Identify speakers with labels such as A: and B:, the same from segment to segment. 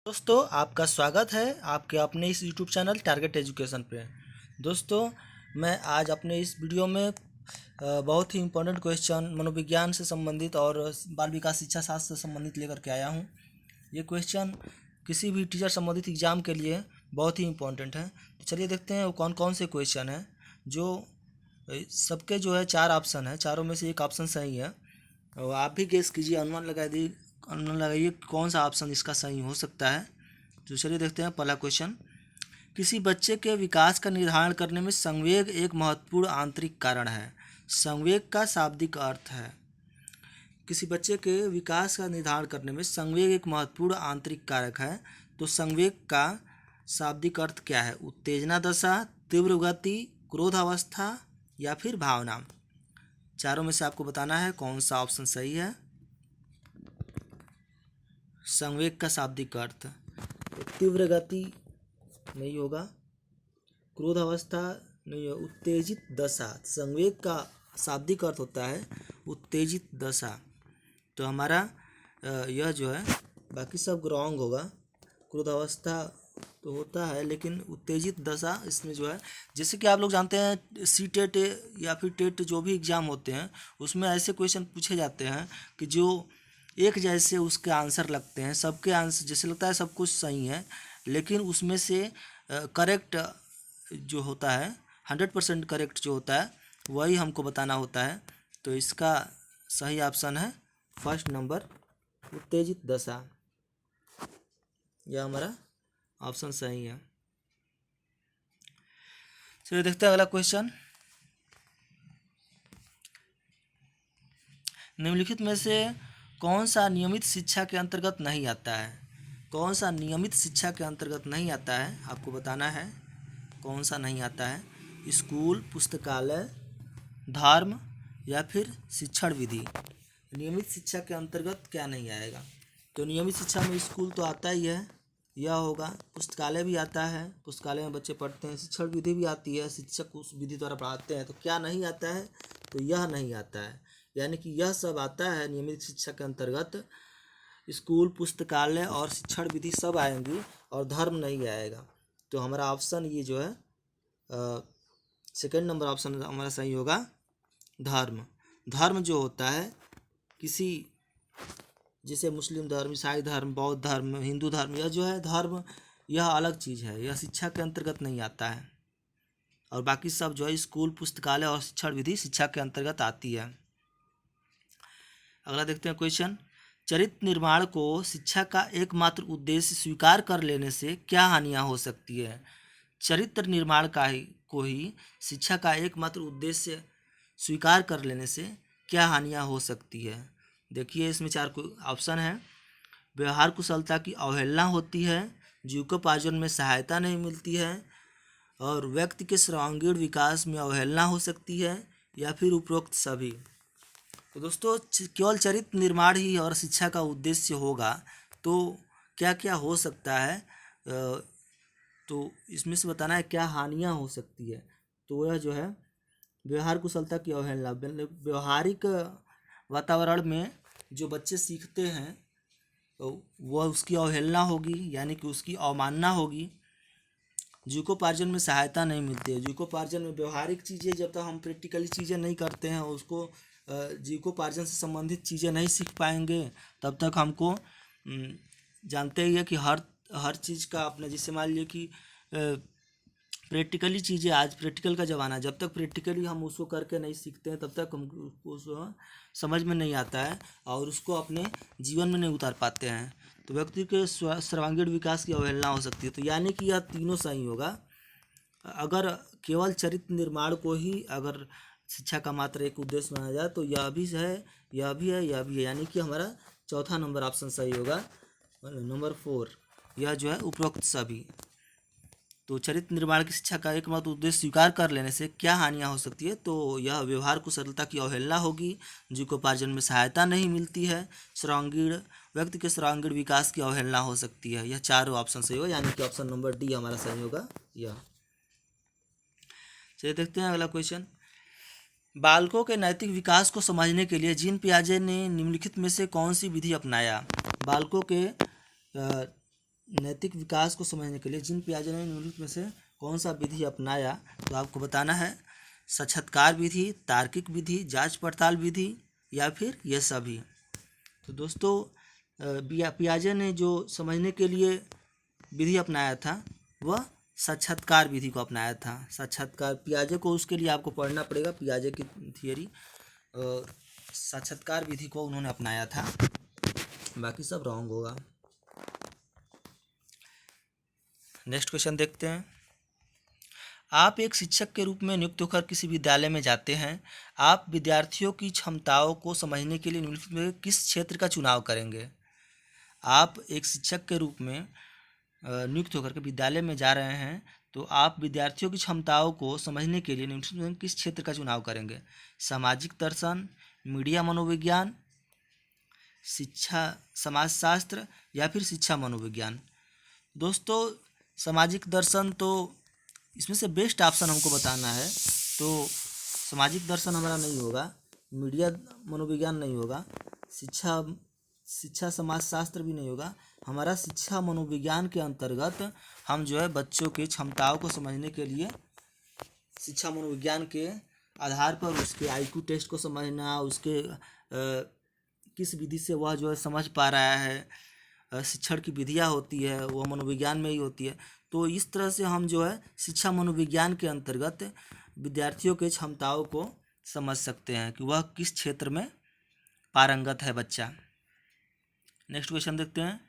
A: दोस्तों आपका स्वागत है आपके अपने इस YouTube चैनल टारगेट एजुकेशन पे। दोस्तों मैं आज अपने इस वीडियो में बहुत ही इम्पोर्टेंट क्वेश्चन मनोविज्ञान से संबंधित और बाल विकास शिक्षा शास्त्र से संबंधित लेकर के आया हूँ। ये क्वेश्चन किसी भी टीचर संबंधित एग्जाम के लिए बहुत ही इम्पोर्टेंट है। तो चलिए देखते हैं वो कौन कौन से क्वेश्चन हैं। जो सबके जो है 4 ऑप्शन है, चारों में से एक ऑप्शन सही है। और आप भी गेस कीजिए, अनुमान लगाइए कौन सा ऑप्शन इसका सही हो सकता है। तो चलिए देखते हैं पहला क्वेश्चन। किसी बच्चे के विकास का निर्धारण करने में संवेग एक महत्वपूर्ण आंतरिक कारण है। संवेग का शाब्दिक अर्थ है, किसी बच्चे के विकास का निर्धारण करने में संवेग एक महत्वपूर्ण आंतरिक कारक है। तो संवेग का शाब्दिक अर्थ क्या है? उत्तेजना दशा, तीव्र गति, क्रोध अवस्था या फिर भावना। चारों में से आपको बताना है कौन सा ऑप्शन सही है। संवेग का शाब्दिक अर्थ तीव्र गति नहीं होगा, क्रोध अवस्था नहीं होगा, उत्तेजित दशा। संवेग का शाब्दिक अर्थ होता है उत्तेजित दशा। तो हमारा यह जो है, बाकी सब रॉन्ग होगा। क्रोध अवस्था तो होता है लेकिन उत्तेजित दशा इसमें जो है, जैसे कि आप लोग जानते हैं सी टेट या फिर टेट जो भी एग्ज़ाम होते हैं उसमें ऐसे क्वेश्चन पूछे जाते हैं कि जो एक जैसे उसके आंसर लगते हैं, सबके आंसर जैसे लगता है सब कुछ सही है, लेकिन उसमें से करेक्ट जो होता है 100% करेक्ट जो होता है वही हमको बताना होता है। तो इसका सही ऑप्शन है फर्स्ट नंबर, उत्तेजित दशा। यह हमारा ऑप्शन सही है। चलिए देखते हैं अगला क्वेश्चन। निम्नलिखित में से कौन सा नियमित शिक्षा के अंतर्गत नहीं आता है? कौन सा नियमित शिक्षा के अंतर्गत नहीं आता है, आपको बताना है कौन सा नहीं आता है। स्कूल, पुस्तकालय, धर्म या फिर शिक्षण विधि। नियमित शिक्षा के अंतर्गत क्या नहीं आएगा? तो नियमित शिक्षा में स्कूल तो आता ही है, यह होगा। पुस्तकालय भी आता है, पुस्तकालय में बच्चे पढ़ते हैं। शिक्षण विधि भी आती है, शिक्षक उस विधि द्वारा पढ़ाते हैं। तो क्या नहीं आता है? तो यह नहीं आता है, यानी कि यह सब आता है नियमित शिक्षा के अंतर्गत। स्कूल, पुस्तकालय और शिक्षण विधि सब आएंगी और धर्म नहीं आएगा। तो हमारा ऑप्शन ये जो है सेकंड नंबर ऑप्शन हमारा सही होगा, धर्म। धर्म जो होता है किसी, जैसे मुस्लिम धर्म, ईसाई धर्म, बौद्ध धर्म, हिंदू धर्म, यह जो है धर्म यह अलग चीज़ है, यह शिक्षा के अंतर्गत नहीं आता है। और बाकी सब जो है स्कूल, पुस्तकालय और शिक्षण विधि शिक्षा के अंतर्गत आती है। अगला देखते हैं क्वेश्चन। चरित्र निर्माण को शिक्षा का एकमात्र उद्देश्य स्वीकार कर लेने से क्या हानियां हो सकती है? चरित्र निर्माण को ही शिक्षा का एकमात्र उद्देश्य स्वीकार कर लेने से क्या हानियां हो सकती है? देखिए इसमें 4 ऑप्शन है। व्यवहार कुशलता की अवहेलना होती है, जीविकोपार्जन में सहायता नहीं मिलती है, और व्यक्ति के सर्वांगीण विकास में अवहेलना हो सकती है, या फिर उपरोक्त सभी। तो दोस्तों केवल चरित्र निर्माण ही और शिक्षा का उद्देश्य होगा तो क्या क्या हो सकता है, तो इसमें से बताना है क्या हानियां हो सकती है। तो यह जो है व्यवहार कुशलता की अवहेलना, व्यवहारिक वातावरण में जो बच्चे सीखते हैं तो वह उसकी अवहेलना होगी, यानी कि उसकी अवमानना होगी। जीविकोपार्जन में सहायता नहीं मिलती है। जीविकोपार्जन में व्यवहारिक चीज़ें, जब तक हम प्रैक्टिकली चीज़ें नहीं करते हैं, उसको जीविकोपार्जन से संबंधित चीज़ें नहीं सीख पाएंगे, तब तक हमको जानते ही है कि हर चीज़ का अपना, जैसे मान लीजिए कि प्रैक्टिकली चीज़ें, आज प्रैक्टिकल का ज़माना, जब तक प्रैक्टिकली हम उसको करके नहीं सीखते हैं तब तक हमको उसको समझ में नहीं आता है और उसको अपने जीवन में नहीं उतार पाते हैं। तो व्यक्ति के सर्वांगीण विकास की अवहेलना हो सकती है। तो यानी कि यह तीनों सही होगा। अगर केवल चरित्र निर्माण को ही अगर शिक्षा का मात्र एक उद्देश्य माना जाए तो यह भी है, यह भी है, यह भी है, यानी कि हमारा चौथा नंबर ऑप्शन सही होगा, नंबर 4। यह जो है उपरोक्त सभी। तो चरित्र निर्माण की शिक्षा का एकमात्र उद्देश्य स्वीकार कर लेने से क्या हानियां हो सकती है? तो यह व्यवहार कुशलता की अवहेलना होगी, जीविकोपार्जन में सहायता नहीं मिलती है, व्यक्ति के सर्वांगीण विकास की अवहेलना हो सकती है। यह चारों ऑप्शन सही होगा, यानी कि ऑप्शन नंबर डी हमारा सही होगा यह। चलिए देखते हैं अगला क्वेश्चन। बालकों के नैतिक विकास को समझने के लिए जीन पियाजे ने निम्नलिखित में से कौन सी विधि अपनाया? बालकों के नैतिक विकास को समझने के लिए जीन पियाजे ने निम्नलिखित में से कौन सा विधि अपनाया, तो आपको बताना है साक्षात्कार विधि, तार्किक विधि, जांच पड़ताल विधि या फिर ये सभी। तो दोस्तों पियाजे ने जो समझने के लिए विधि अपनाया था वह साक्षात्कार विधि को अपनाया था। साक्षात्कार पियाजे को उसके लिए आपको पढ़ना पड़ेगा पियाजे की थियरी, और साक्षात्कार विधि को उन्होंने अपनाया था, बाकी सब रॉन्ग होगा। नेक्स्ट क्वेश्चन देखते हैं। आप एक शिक्षक के रूप में नियुक्त होकर किसी विद्यालय में जाते हैं। आप विद्यार्थियों की क्षमताओं को समझने के लिए निम्नलिखित में किस क्षेत्र का चुनाव करेंगे। आप एक शिक्षक के रूप में नियुक्त होकर के विद्यालय में जा रहे हैं, तो आप विद्यार्थियों की क्षमताओं को समझने के लिए निम्नलिखित में किस क्षेत्र का चुनाव करेंगे। सामाजिक दर्शन, मीडिया मनोविज्ञान, शिक्षा समाजशास्त्र या फिर शिक्षा मनोविज्ञान। दोस्तों सामाजिक दर्शन तो इसमें से बेस्ट ऑप्शन हमको बताना है, तो सामाजिक दर्शन हमारा नहीं होगा, मीडिया मनोविज्ञान नहीं होगा, शिक्षा समाजशास्त्र भी नहीं होगा। हमारा शिक्षा मनोविज्ञान के अंतर्गत हम जो है बच्चों की क्षमताओं को समझने के लिए शिक्षा मनोविज्ञान के आधार पर उसके IQ टेस्ट को समझना, उसके किस विधि से वह जो है समझ पा रहा है, शिक्षण की विधियाँ होती है वह मनोविज्ञान में ही होती है। तो इस तरह से हम जो है शिक्षा मनोविज्ञान के अंतर्गत विद्यार्थियों के क्षमताओं को समझ सकते हैं कि वह किस क्षेत्र में पारंगत है बच्चा। नेक्स्ट क्वेश्चन देखते हैं।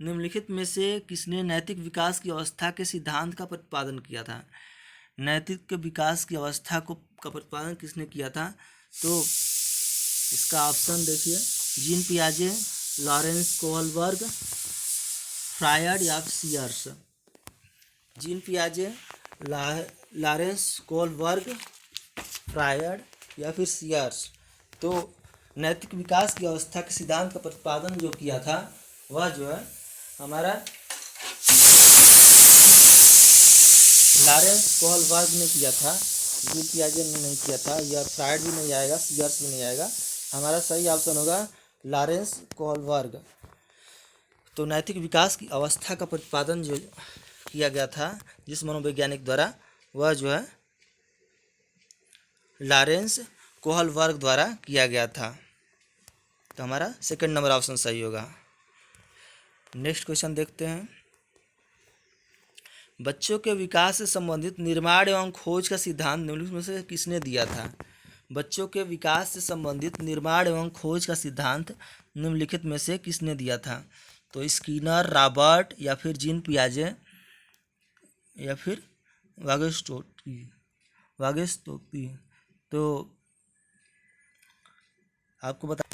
A: निम्नलिखित में से किसने नैतिक विकास की अवस्था के सिद्धांत का प्रतिपादन किया था। नैतिक विकास की अवस्था का प्रतिपादन किसने किया था, तो इसका ऑप्शन देखिए, जीन पियाजे, लॉरेंस कोहलबर्ग, फ्रायड या सीयर्स। जीन पियाजे, लॉरेंस कोहलबर्ग, फ्रायड या फिर सीयर्स। तो नैतिक विकास की अवस्था के सिद्धांत का प्रतिपादन जो किया था वह जो है हमारा लॉरेंस कोहलबर्ग ने किया था, जीन पियाजे ने नहीं किया था, या फ्रायड भी नहीं आएगा, सीयर्स भी नहीं आएगा। हमारा सही ऑप्शन होगा लॉरेंस कोहलबर्ग। तो नैतिक विकास की अवस्था का प्रतिपादन जो किया गया था जिस मनोवैज्ञानिक द्वारा, वह जो है लॉरेंस कोहलबर्ग द्वारा किया गया था। तो हमारा सेकंड नंबर ऑप्शन सही होगा। नेक्स्ट क्वेश्चन देखते हैं। बच्चों के विकास से संबंधित निर्माण एवं खोज का सिद्धांत निम्नलिखित में से किसने दिया था। बच्चों के विकास से संबंधित निर्माण एवं खोज का सिद्धांत निम्नलिखित में से किसने दिया था। तो स्किनर, रॉबर्ट या फिर जीन पियाजे या फिर वागेस्टोकी। तो आपको बता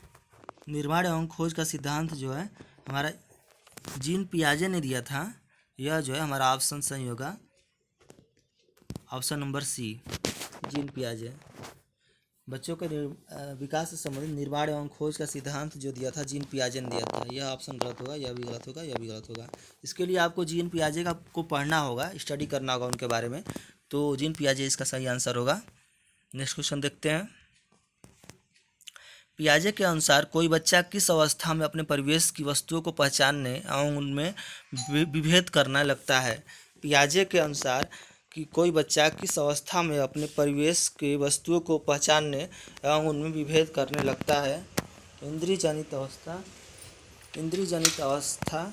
A: निर्माण एवं खोज का सिद्धांत जो है हमारा जीन पियाजे ने दिया था। यह जो है हमारा ऑप्शन सही होगा, ऑप्शन नंबर सी, जीन पियाजे। बच्चों के विकास से संबंधित निर्माण एवं खोज का सिद्धांत जो दिया था जीन पियाजे ने दिया था। यह ऑप्शन गलत होगा, यह भी गलत होगा, यह भी गलत होगा। इसके लिए आपको जीन पियाजे को पढ़ना होगा, स्टडी करना होगा उनके बारे में। तो जीन पियाजे इसका सही आंसर होगा। नेक्स्ट क्वेश्चन देखते हैं। पियाजे के अनुसार कोई बच्चा किस अवस्था में अपने परिवेश की वस्तुओं को पहचानने एवं उनमें विभेद करने लगता है। पियाजे के अनुसार कि कोई बच्चा किस अवस्था में अपने परिवेश के वस्तुओं को पहचानने एवं उनमें विभेद करने लगता है। इंद्रिय जनित अवस्था,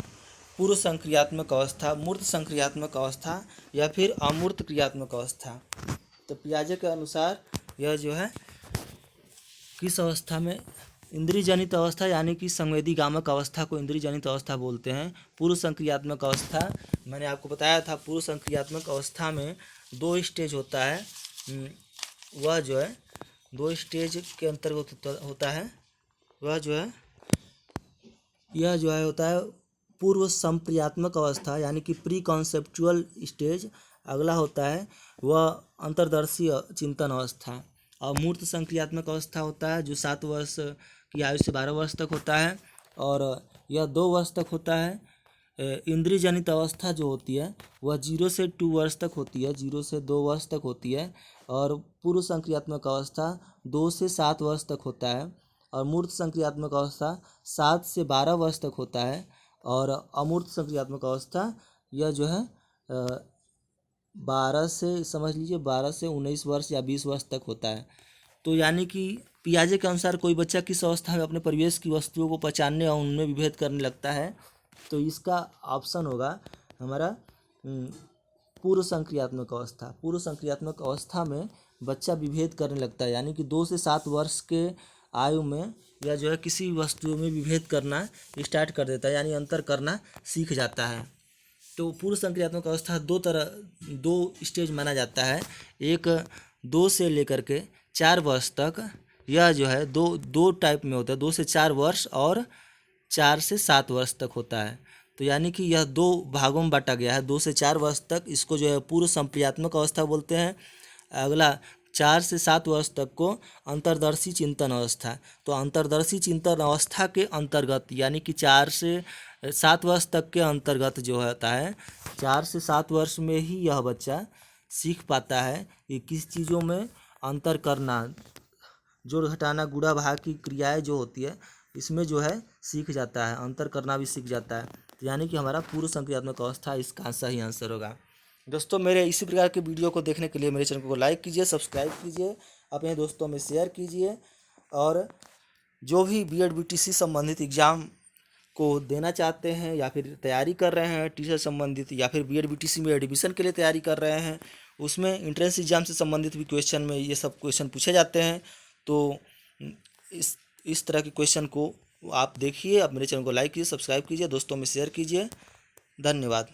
A: पूर्व संक्रियात्मक अवस्था, मूर्त संक्रियात्मक अवस्था या फिर अमूर्त क्रियात्मक अवस्था। तो पियाजे के अनुसार यह जो है किस अवस्था में, इंद्रिय जनित अवस्था यानी कि संवेदीगामक अवस्था को इंद्रिय जनित अवस्था बोलते हैं। पूर्व संक्रियात्मक अवस्था मैंने आपको बताया था, पूर्व संक्रियात्मक अवस्था में 2 स्टेज होता है। वह जो है 2 स्टेज के अंतर्गत होता है। वह जो है यह जो है होता है पूर्व संप्रियात्मक अवस्था यानी कि प्री कॉन्सेप्चुअल स्टेज। अगला होता है वह अंतर्दर्शी चिंतन अवस्था। और मूर्त संक्रियात्मक अवस्था होता है जो 7 वर्ष की आयु से 12 वर्ष तक होता है, और यह 2 वर्ष तक होता है। इंद्रिय जनित अवस्था जो होती है वह 0 से 2 वर्ष तक होती है, 0 से 2 वर्ष तक होती है। और पूर्व संक्रियात्मक अवस्था 2 से 7 वर्ष तक होता है। और मूर्त संक्रियात्मक अवस्था 7 से 12 वर्ष तक होता है। और अमूर्त संक्रियात्मक अवस्था यह जो है 12 से समझ लीजिए 12 से 19 वर्ष या 20 वर्ष तक होता है। तो यानी कि पियाजे के अनुसार कोई बच्चा किस अवस्था में अपने परिवेश की वस्तुओं को पहचानने और उनमें विभेद करने लगता है, तो इसका ऑप्शन होगा हमारा पूर्व संक्रियात्मक अवस्था। पूर्व संक्रियात्मक अवस्था में बच्चा विभेद करने लगता है, यानी कि 2 से 7 वर्ष के आयु में यह जो है किसी वस्तुओं में विभेद करना स्टार्ट कर देता है, यानी अंतर करना सीख जाता है। तो पूर्व संक्रियात्मक अवस्था दो स्टेज माना जाता है। एक 2 से लेकर के 4 वर्ष तक यह जो है दो टाइप में होता है, 2 से 4 वर्ष और 4 से 7 वर्ष तक होता है। तो यानी कि यह 2 भागों में बांटा गया है। 2 से 4 वर्ष तक इसको जो है पूर्व संक्रियात्मक अवस्था बोलते हैं। अगला 4 से 7 वर्ष तक को अंतर्दर्शी चिंतन अवस्था। तो अंतर्दर्शी चिंतन अवस्था के अंतर्गत यानी कि 4 से 7 वर्ष तक के अंतर्गत जो होता है, 4 से 7 वर्ष में ही यह बच्चा सीख पाता है कि किस चीज़ों में अंतर करना, जोड़ घटाना गुणा भाग की क्रियाएं जो होती है इसमें जो है सीख जाता है, अंतर करना भी सीख जाता है। तो यानी कि हमारा पूर्व संक्रियात्मक अवस्था इसका सही आंसर होगा। दोस्तों मेरे इसी प्रकार के वीडियो को देखने के लिए मेरे चैनल को लाइक कीजिए, सब्सक्राइब कीजिए, अपने दोस्तों में शेयर कीजिए। और जो भी बीएड बीटीसी संबंधित एग्ज़ाम को देना चाहते हैं या फिर तैयारी कर रहे हैं टीचर संबंधित, या फिर बीएड बीटीसी में एडमिशन के लिए तैयारी कर रहे हैं, उसमें एंट्रेंस एग्ज़ाम से संबंधित भी क्वेश्चन में ये सब क्वेश्चन पूछे जाते हैं। तो इस तरह के क्वेश्चन को आप देखिए। आप मेरे चैनल को लाइक कीजिए, सब्सक्राइब कीजिए, दोस्तों में शेयर कीजिए। धन्यवाद।